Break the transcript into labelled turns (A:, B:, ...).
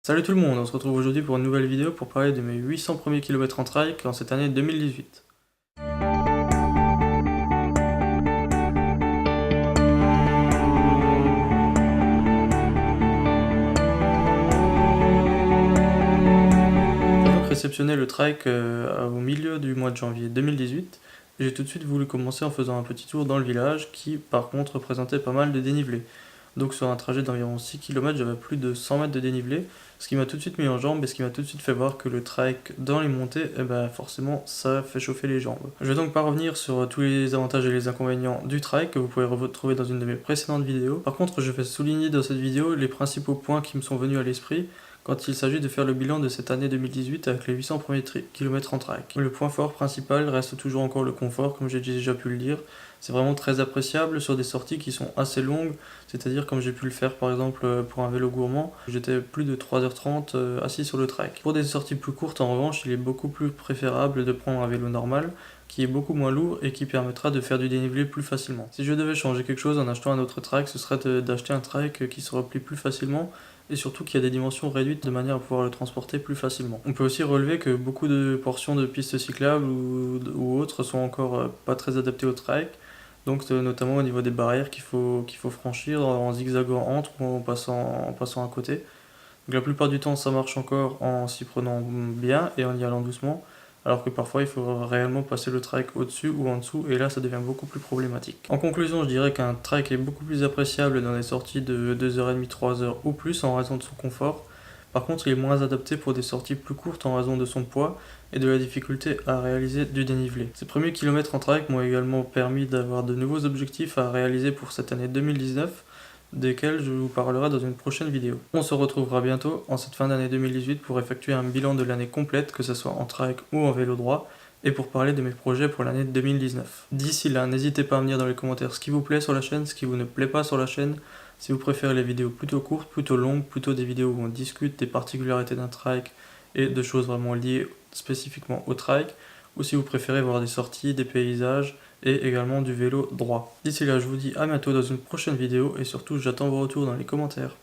A: Salut tout le monde, on se retrouve aujourd'hui pour une nouvelle vidéo pour parler de mes 800 premiers kilomètres en trike en cette année 2018. J'ai donc réceptionné le trike au milieu du mois de janvier 2018. J'ai tout de suite voulu commencer en faisant un petit tour dans le village qui par contre présentait pas mal de dénivelé. Donc sur un trajet d'environ 6 km, j'avais plus de 100 mètres de dénivelé, ce qui m'a tout de suite mis en jambes et ce qui m'a tout de suite fait voir que le trike dans les montées, forcément ça fait chauffer les jambes. Je vais donc pas revenir sur tous les avantages et les inconvénients du trike que vous pouvez retrouver dans une de mes précédentes vidéos. Par contre, je vais souligner dans cette vidéo les principaux points qui me sont venus à l'esprit quand il s'agit de faire le bilan de cette année 2018 avec les 800 premiers kilomètres en trike. Le point fort principal reste toujours encore le confort, comme j'ai déjà pu le dire. C'est vraiment très appréciable sur des sorties qui sont assez longues, c'est-à-dire comme j'ai pu le faire par exemple pour un vélo gourmand, j'étais plus de 3h30 assis sur le trike. Pour des sorties plus courtes en revanche, il est beaucoup plus préférable de prendre un vélo normal, qui est beaucoup moins lourd et qui permettra de faire du dénivelé plus facilement. Si je devais changer quelque chose en achetant un autre trike, ce serait d'acheter un trike qui se replie plus facilement et surtout qui a des dimensions réduites de manière à pouvoir le transporter plus facilement. On peut aussi relever que beaucoup de portions de pistes cyclables ou autres sont encore pas très adaptées au trike, donc notamment au niveau des barrières qu'il faut franchir en zigzagant entre ou en passant à côté. Donc la plupart du temps ça marche encore en s'y prenant bien et en y allant doucement, alors que parfois il faut réellement passer le trike au-dessus ou en dessous, et là ça devient beaucoup plus problématique. En conclusion, je dirais qu'un trike est beaucoup plus appréciable dans les sorties de 2h30, 3h ou plus en raison de son confort. Par contre, il est moins adapté pour des sorties plus courtes en raison de son poids et de la difficulté à réaliser du dénivelé. Ces premiers kilomètres en trike m'ont également permis d'avoir de nouveaux objectifs à réaliser pour cette année 2019, desquels je vous parlerai dans une prochaine vidéo. On se retrouvera bientôt en cette fin d'année 2018 pour effectuer un bilan de l'année complète, que ce soit en trike ou en vélo droit, et pour parler de mes projets pour l'année 2019. D'ici là, n'hésitez pas à me dire dans les commentaires ce qui vous plaît sur la chaîne, ce qui vous ne plaît pas sur la chaîne, si vous préférez les vidéos plutôt courtes, plutôt longues, plutôt des vidéos où on discute des particularités d'un trike et de choses vraiment liées spécifiquement au trike, ou si vous préférez voir des sorties, des paysages, et également du vélo droit. D'ici là, je vous dis à bientôt dans une prochaine vidéo, et surtout j'attends vos retours dans les commentaires.